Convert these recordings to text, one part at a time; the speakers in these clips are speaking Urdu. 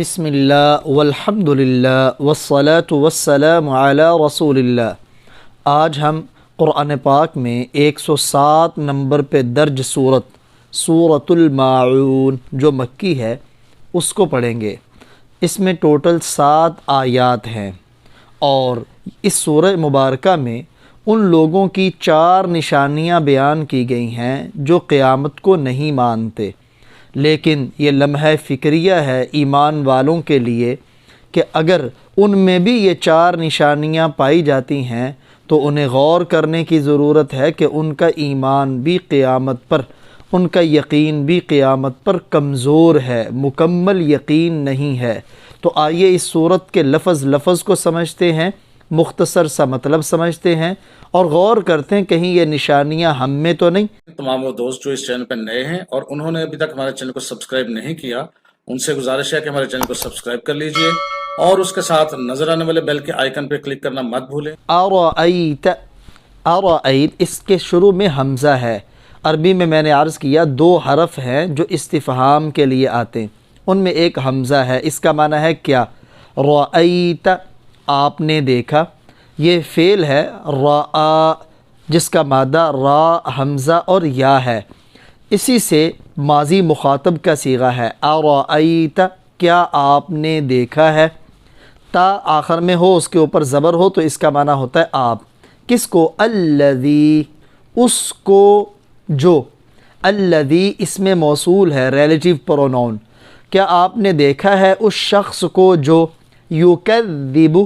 بسم اللہ والحمد للہ والصلاة والسلام علی رسول اللہ۔ آج ہم قرآن پاک میں 107 نمبر پہ درج سورۃ الماعون جو مکی ہے اس کو پڑھیں گے۔ اس میں ٹوٹل 7 آیات ہیں اور اس سورہ مبارکہ میں ان لوگوں کی 4 نشانیاں بیان کی گئی ہیں جو قیامت کو نہیں مانتے، لیکن یہ لمحہ فکریہ ہے ایمان والوں کے لیے کہ اگر ان میں بھی یہ 4 نشانیاں پائی جاتی ہیں تو انہیں غور کرنے کی ضرورت ہے کہ ان کا ایمان بھی قیامت پر، ان کا یقین بھی قیامت پر کمزور ہے، مکمل یقین نہیں ہے۔ تو آئیے اس صورت کے لفظ کو سمجھتے ہیں، مختصر سا مطلب سمجھتے ہیں اور غور کرتے ہیں کہیں یہ نشانیاں ہم میں تو نہیں۔ تمام وہ دوست جو اس چینل پہ نئے ہیں اور انہوں نے ابھی تک ہمارے چینل کو سبسکرائب نہیں کیا، ان سے گزارش ہے کہ ہمارے چینل کو سبسکرائب کر لیجئے اور اس کے ساتھ نظر آنے والے بیل کے آئیکن پہ کلک کرنا مت بھولیں۔ ارأیت اس کے شروع میں حمزہ ہے۔ عربی میں نے عرض کیا 2 حرف ہیں جو استفہام کے لیے آتے ہیں، ان میں ایک حمزہ ہے۔ اس کا معنی ہے کیا؟ رأیت آپ نے دیکھا، یہ فعل ہے رآ جس کا مادہ را، حمزہ اور یا ہے، اسی سے ماضی مخاطب کا صیغہ ہے۔ ارأیت کیا آپ نے دیکھا ہے، تا آخر میں ہو، اس کے اوپر زبر ہو تو اس کا معنی ہوتا ہے آپ۔ کس کو؟ الذی، اس کو جو۔ الذی اس میں موصول ہے، ریلیٹیو پروناؤن۔ کیا آپ نے دیکھا ہے اس شخص کو جو یکذب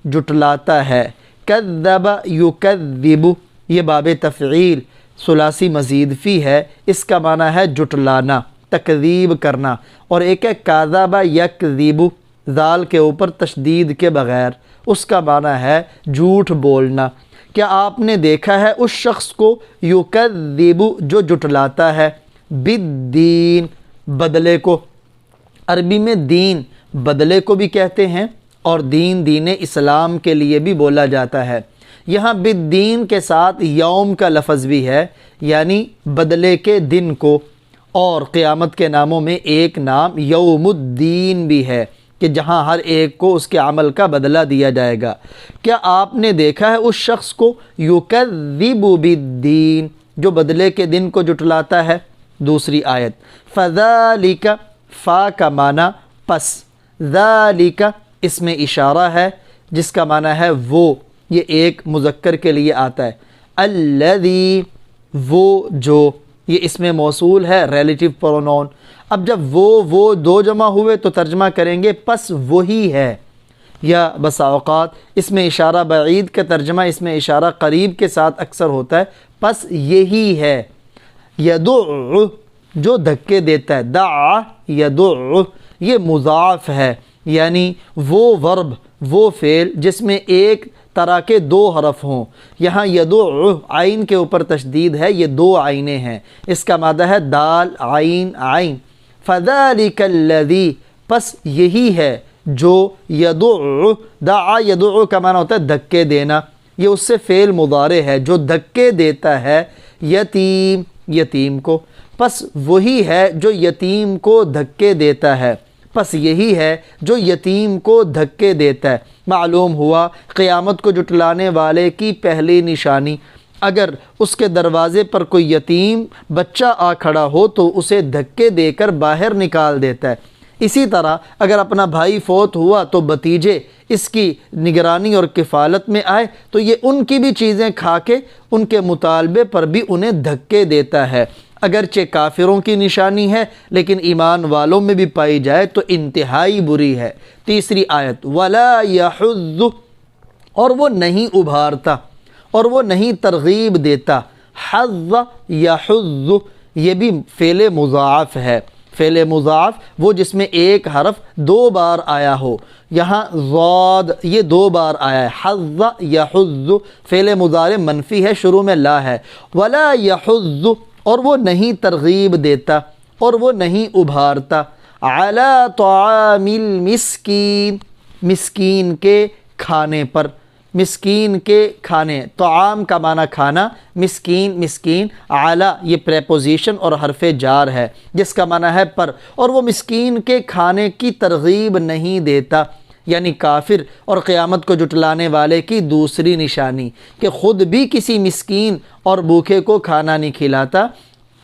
جٹلاتا ہے، کذب یکذب، یہ باب تفعیل ثلاثی مزید فی ہے، اس کا معنی ہے جٹلانا، تکذیب کرنا، اور ایک ہے کذب یکذب، ذال کے اوپر تشدید کے بغیر، اس کا معنی ہے جھوٹ بولنا۔ کیا آپ نے دیکھا ہے اس شخص کو یکذب جو جٹلاتا ہے، بالدین بدلے کو۔ عربی میں دین بدلے کو بھی کہتے ہیں اور دین اسلام کے لیے بھی بولا جاتا ہے۔ یہاں بالدین کے ساتھ یوم کا لفظ بھی ہے، یعنی بدلے کے دن کو، اور قیامت کے ناموں میں ایک نام یوم الدین بھی ہے کہ جہاں ہر ایک کو اس کے عمل کا بدلہ دیا جائے گا۔ کیا آپ نے دیکھا ہے اس شخص کو یکذب بالدین جو بدلے کے دن کو جٹلاتا ہے؟ دوسری آیت فذالک، فا کا معنی پس، ذالک اس میں اشارہ ہے جس کا معنی ہے وہ، یہ ایک مذکر کے لیے آتا ہے۔ الذی وہ جو، یہ اس میں موصول ہے، ریلیٹیو پروناؤن۔ اب جب وہ 2 جمع ہوئے تو ترجمہ کریں گے پس وہی ہے، یا بسا اوقات اس میں اشارہ بعید کا ترجمہ اس میں اشارہ قریب کے ساتھ اکثر ہوتا ہے، پس یہی ہے۔ یدع جو دھکے دیتا ہے، دعا یدع، یہ مضاعف ہے، یعنی وہ ورب، وہ فعل جس میں ایک طرح کے 2 حرف ہوں۔ یہاں یدع عین کے اوپر تشدید ہے، یہ 2 عینیں ہیں، اس کا مادہ ہے دال عین عین۔ فذالک الذی، پس یہی ہے جو، یدع دعا یدع کا معنی ہوتا ہے دھکے دینا، یہ اس سے فعل مضارع ہے جو دھکے دیتا ہے یتیم کو، پس وہی ہے جو یتیم کو دھکے دیتا ہے، پس یہی ہے جو یتیم کو دھکے دیتا ہے۔ معلوم ہوا قیامت کو جٹلانے والے کی پہلی نشانی، اگر اس کے دروازے پر کوئی یتیم بچہ آ کھڑا ہو تو اسے دھکے دے کر باہر نکال دیتا ہے۔ اسی طرح اگر اپنا بھائی فوت ہوا تو بھتیجے اس کی نگرانی اور کفالت میں آئے تو یہ ان کی بھی چیزیں کھا کے ان کے مطالبے پر بھی انہیں دھکے دیتا ہے۔ اگرچہ کافروں کی نشانی ہے لیکن ایمان والوں میں بھی پائی جائے تو انتہائی بری ہے۔ تیسری آیت وَلَا يَحُضُّ، اور وہ نہیں ابھارتا اور وہ نہیں ترغیب دیتا۔ حض یحض، یہ بھی فعل مضاعف ہے۔ فعل مضاعف وہ جس میں ایک حرف 2 بار آیا ہو، یہاں ضاد یہ 2 بار آیا ہے۔ حض یحض فعل مضارع منفی ہے، شروع میں لا ہے۔ وَلَا يَحُضُّ، اور وہ نہیں ترغیب دیتا اور وہ نہیں ابھارتا، علی طعام المسکین، مسکین کے کھانے پر۔ مسکین کے کھانے، طعام کا معنی کھانا، مسکین مسکین، علی یہ پریپوزیشن اور حرف جار ہے جس کا معنی ہے پر، اور وہ مسکین کے کھانے کی ترغیب نہیں دیتا، یعنی کافر اور قیامت کو جھٹلانے والے کی دوسری نشانی کہ خود بھی کسی مسکین اور بھوکے کو کھانا نہیں کھلاتا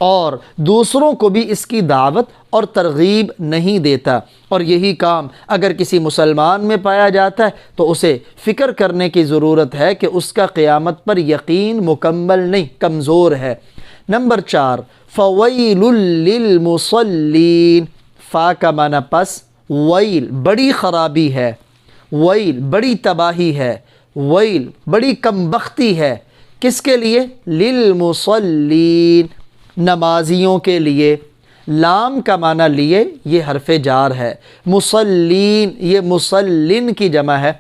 اور دوسروں کو بھی اس کی دعوت اور ترغیب نہیں دیتا۔ اور یہی کام اگر کسی مسلمان میں پایا جاتا ہے تو اسے فکر کرنے کی ضرورت ہے کہ اس کا قیامت پر یقین مکمل نہیں، کمزور ہے۔ نمبر 4، فویل للمصلین، فا کا معنی پس، ویل بڑی خرابی ہے، ویل بڑی تباہی ہے، ویل بڑی کمبختی ہے، کس کے لیے؟ للمصلین، نمازیوں کے لیے۔ لام کا معنی لیے، یہ حرف جار ہے، مصلین یہ مصلن کی جمع ہے،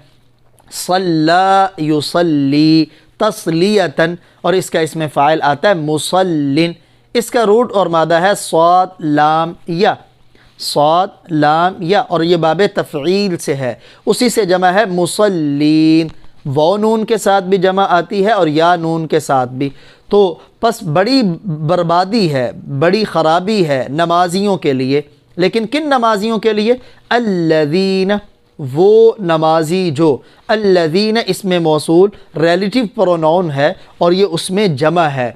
صلی یصلی تصلیتاً، اور اس کا اسم فاعل آتا ہے مصلن، اس کا روٹ اور مادہ ہے صاد لام یا، صاد لام یا، اور یہ باب تفعیل سے ہے، اسی سے جمع ہے مصلین، واو نون کے ساتھ بھی جمع آتی ہے اور یا نون کے ساتھ بھی۔ تو پس بڑی بربادی ہے، بڑی خرابی ہے نمازیوں کے لیے، لیکن کن نمازیوں کے لیے؟ الذین، وہ نمازی جو، الذین اسم موصول ریلیٹیو پروناؤن ہے اور یہ اس میں جمع ہے،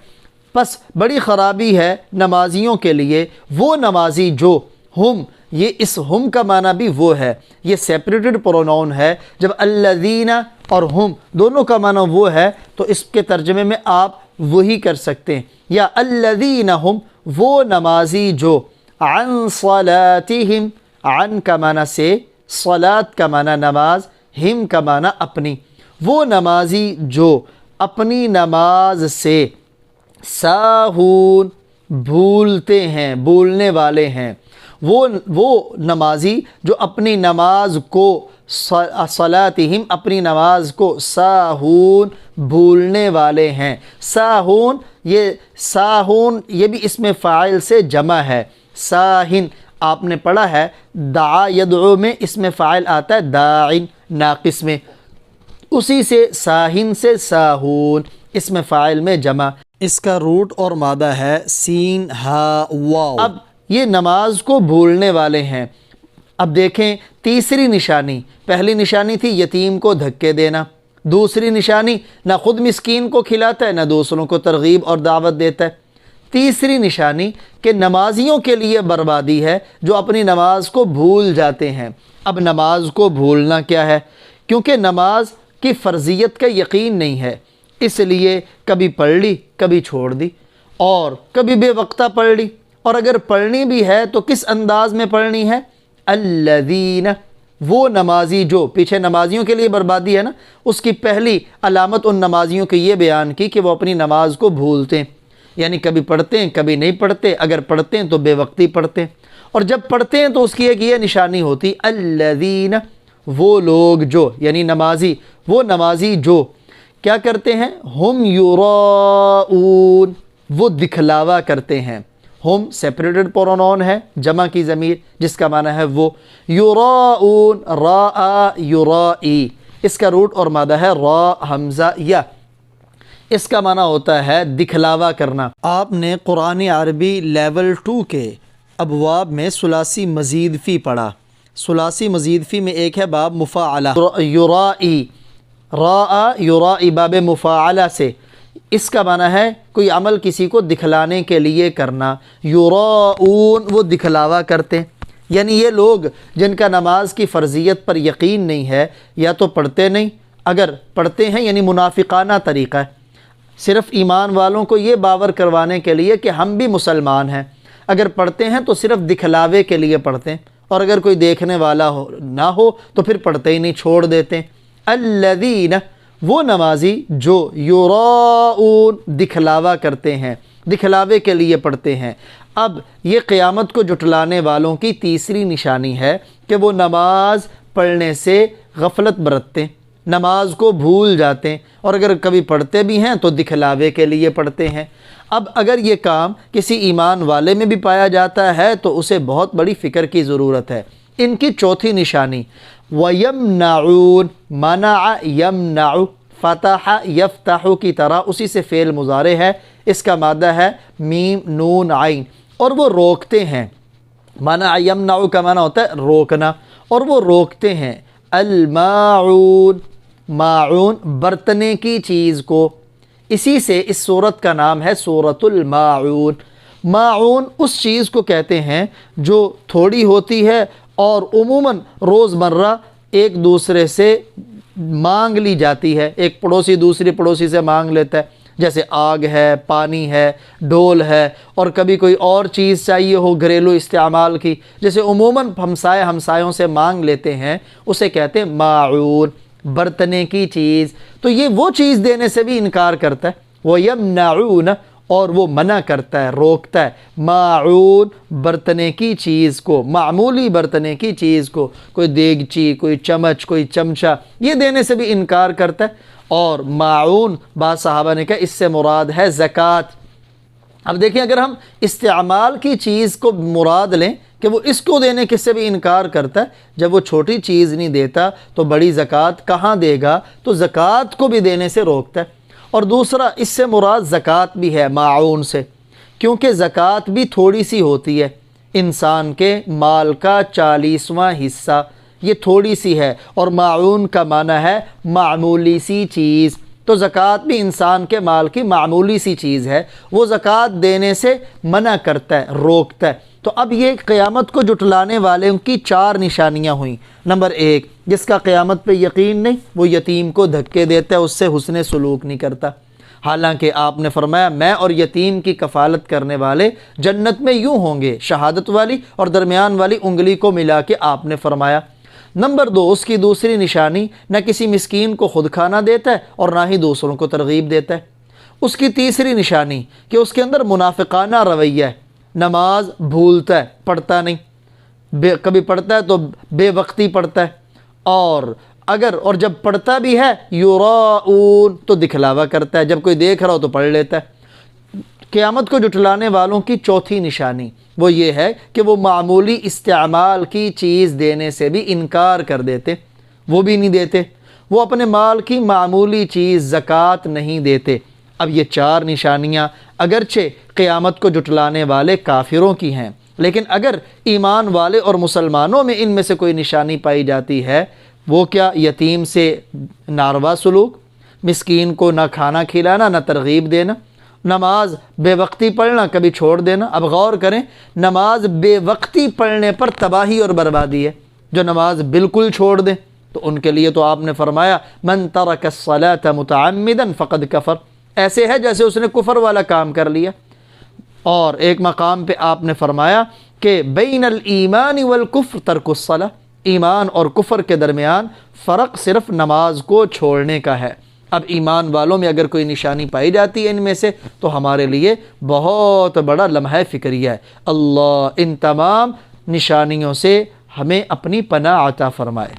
پس بڑی خرابی ہے نمازیوں کے لیے وہ نمازی جو، ہم یہ اس ہم کا معنی بھی وہ ہے، یہ سیپریٹڈ پروناؤن ہے، جب الذین اور ہم دونوں کا معنی وہ ہے تو اس کے ترجمے میں آپ وہی کر سکتے ہیں، یا الذین ہم وہ نمازی جو، عن صلاتہم، عن کا معنی سے، صلات کا معنی نماز، ہم کا معنی اپنی، وہ نمازی جو اپنی نماز سے، ساہون بھولتے ہیں، بھولنے والے ہیں، وہ نمازی جو اپنی نماز کو، صلاتہم اپنی نماز کو، ساہون بھولنے والے ہیں۔ ساہون یہ بھی اسم فاعل سے جمع ہے، ساہن آپ نے پڑھا ہے دعا یدعو میں اسم فاعل آتا ہے داعن ناقص میں، اسی سے ساہن سے ساہون اسم فاعل میں جمع، اس کا روٹ اور مادہ ہے سین ہا واو۔ اب یہ نماز کو بھولنے والے ہیں۔ اب دیکھیں تیسری نشانی، پہلی نشانی تھی یتیم کو دھکے دینا، دوسری نشانی نہ خود مسکین کو کھلاتا ہے نہ دوسروں کو ترغیب اور دعوت دیتا ہے، تیسری نشانی کہ نمازیوں کے لیے بربادی ہے جو اپنی نماز کو بھول جاتے ہیں۔ اب نماز کو بھولنا کیا ہے؟ کیونکہ نماز کی فرضیت کا یقین نہیں ہے، اس لیے کبھی پڑھ لی کبھی چھوڑ دی، اور کبھی بے وقتہ پڑھ لی، اور اگر پڑھنی بھی ہے تو کس انداز میں پڑھنی ہے؟ الذین، وہ نمازی جو، پیچھے نمازیوں کے لیے بربادی ہے نا، اس کی پہلی علامت ان نمازیوں کی یہ بیان کی کہ وہ اپنی نماز کو بھولتے ہیں، یعنی کبھی پڑھتے ہیں کبھی نہیں پڑھتے، اگر پڑھتے ہیں تو بے وقتی پڑھتے ہیں، اور جب پڑھتے ہیں تو اس کی ایک یہ نشانی ہوتی الذین، وہ لوگ جو، یعنی نمازی، وہ نمازی جو کیا کرتے ہیں؟ ہم یراؤون، وہ دکھلاوا کرتے ہیں، ہم سیپریٹڈ پروناؤن ہے، جمع کی ضمیر جس کا معنی ہے وہ، یراؤون راء یرائی، اس کا روٹ اور مادہ ہے را حمزہ یا، اس کا معنی ہوتا ہے دکھلاوا کرنا۔ آپ نے قرآن عربی لیول 2 کے ابواب میں ثلاثی مزید فی پڑھا، ثلاثی مزید فی میں ایک ہے باب مفاعلہ، یرائی، راء یرائی باب مفاعلہ سے، اس کا معنی ہے کوئی عمل کسی کو دکھلانے کے لیے کرنا، یراؤون وہ دکھلاوا کرتے ہیں، یعنی یہ لوگ جن کا نماز کی فرضیت پر یقین نہیں ہے یا تو پڑھتے نہیں، اگر پڑھتے ہیں یعنی منافقانہ طریقہ ہے، صرف ایمان والوں کو یہ باور کروانے کے لیے کہ ہم بھی مسلمان ہیں، اگر پڑھتے ہیں تو صرف دکھلاوے کے لیے پڑھتے ہیں، اور اگر کوئی دیکھنے والا نہ ہو تو پھر پڑھتے ہی نہیں، چھوڑ دیتے ہیں۔ الذین، وہ نمازی جو یراؤون دکھلاوا کرتے ہیں، دکھلاوے کے لیے پڑھتے ہیں۔ اب یہ قیامت کو جھٹلانے والوں کی تیسری نشانی ہے کہ وہ نماز پڑھنے سے غفلت برتتے ہیں، نماز کو بھول جاتے ہیں، اور اگر کبھی پڑھتے بھی ہیں تو دکھلاوے کے لیے پڑھتے ہیں۔ اب اگر یہ کام کسی ایمان والے میں بھی پایا جاتا ہے تو اسے بہت بڑی فکر کی ضرورت ہے۔ ان کی چوتھی نشانی، وَيَمْنَعُونَ، منع یمنع فتح یفتح کی طرح اسی سے فعل مضارع ہے، اس کا مادہ ہے میم نون عین، اور وہ روکتے ہیں۔ منع یمنع کا معنی ہوتا ہے روکنا، اور وہ روکتے ہیں۔ الماعون، ماعون برتنے کی چیز کو، اسی سے اس صورت کا نام ہے سورۃ الماعون۔ ماعون اس چیز کو کہتے ہیں جو تھوڑی ہوتی ہے اور عموماً روزمرہ ایک دوسرے سے مانگ لی جاتی ہے، ایک پڑوسی دوسری پڑوسی سے مانگ لیتا ہے، جیسے آگ ہے، پانی ہے، ڈول ہے، اور کبھی کوئی اور چیز چاہیے ہو گھریلو استعمال کی، جیسے عموماً ہمسائے ہمسایوں سے مانگ لیتے ہیں، اسے کہتے ہیں ماعون، برتنے کی چیز۔ تو یہ وہ چیز دینے سے بھی انکار کرتا ہے، وَيَمْنَعُونَ، اور وہ منع کرتا ہے، روکتا ہے، ماعون برتنے کی چیز کو، معمولی برتنے کی چیز کو، کوئی دیگچی، کوئی چمچ، کوئی چمچہ، یہ دینے سے بھی انکار کرتا ہے۔ اور ماعون بعض صحابہ نے کہا اس سے مراد ہے زکوٰۃ۔ اب دیکھیں اگر ہم استعمال کی چیز کو مراد لیں کہ وہ اس کو دینے کس سے بھی انکار کرتا ہے، جب وہ چھوٹی چیز نہیں دیتا تو بڑی زکوٰۃ کہاں دے گا، تو زکوٰۃ کو بھی دینے سے روکتا ہے۔ اور دوسرا اس سے مراد زکوٰۃ بھی ہے ماعون سے، کیونکہ زکوٰۃ بھی تھوڑی سی ہوتی ہے، انسان کے مال کا 40واں حصہ، یہ تھوڑی سی ہے، اور ماعون کا معنی ہے معمولی سی چیز۔ تو زکوٰۃ بھی انسان کے مال کی معمولی سی چیز ہے، وہ زکوٰۃ دینے سے منع کرتا ہے، روکتا ہے۔ تو اب یہ قیامت کو جھٹلانے والے کی 4 نشانیاں ہوئیں۔ نمبر 1، جس کا قیامت پہ یقین نہیں وہ یتیم کو دھکے دیتا ہے، اس سے حسن سلوک نہیں کرتا، حالانکہ آپ نے فرمایا میں اور یتیم کی کفالت کرنے والے جنت میں یوں ہوں گے، شہادت والی اور درمیان والی انگلی کو ملا کے آپ نے فرمایا۔ نمبر 2، اس کی دوسری نشانی نہ کسی مسکین کو خود کھانا دیتا ہے اور نہ ہی دوسروں کو ترغیب دیتا ہے۔ اس کی تیسری نشانی کہ اس کے اندر منافقانہ رویہ ہے، نماز بھولتا ہے، پڑھتا نہیں، کبھی پڑھتا ہے تو بے وقتی پڑھتا ہے، اور جب پڑھتا بھی ہے یراؤن تو دکھلاوا کرتا ہے، جب کوئی دیکھ رہا ہو تو پڑھ لیتا ہے۔ قیامت کو جھٹلانے والوں کی چوتھی نشانی وہ یہ ہے کہ وہ معمولی استعمال کی چیز دینے سے بھی انکار کر دیتے، وہ بھی نہیں دیتے، وہ اپنے مال کی معمولی چیز زکوٰۃ نہیں دیتے۔ اب یہ 4 نشانیاں اگرچہ قیامت کو جھٹلانے والے کافروں کی ہیں، لیکن اگر ایمان والے اور مسلمانوں میں ان میں سے کوئی نشانی پائی جاتی ہے، وہ کیا؟ یتیم سے ناروا سلوک، مسکین کو نہ کھانا کھلانا نہ ترغیب دینا، نماز بے وقتی پڑھنا کبھی چھوڑ دینا۔ اب غور کریں، نماز بے وقتی پڑھنے پر تباہی اور بربادی ہے، جو نماز بالکل چھوڑ دیں تو ان کے لیے تو آپ نے فرمایا من ترک الصلاة متعمدا فقد کفر، ایسے ہے جیسے اس نے کفر والا کام کر لیا۔ اور ایک مقام پہ آپ نے فرمایا کہ بین الایمان والکفر ترک الصلاة، ایمان اور کفر کے درمیان فرق صرف نماز کو چھوڑنے کا ہے۔ اب ایمان والوں میں اگر کوئی نشانی پائی جاتی ہے ان میں سے تو ہمارے لیے بہت بڑا لمحہ فکریہ ہے۔ اللہ ان تمام نشانیوں سے ہمیں اپنی پناہ عطا فرمائے۔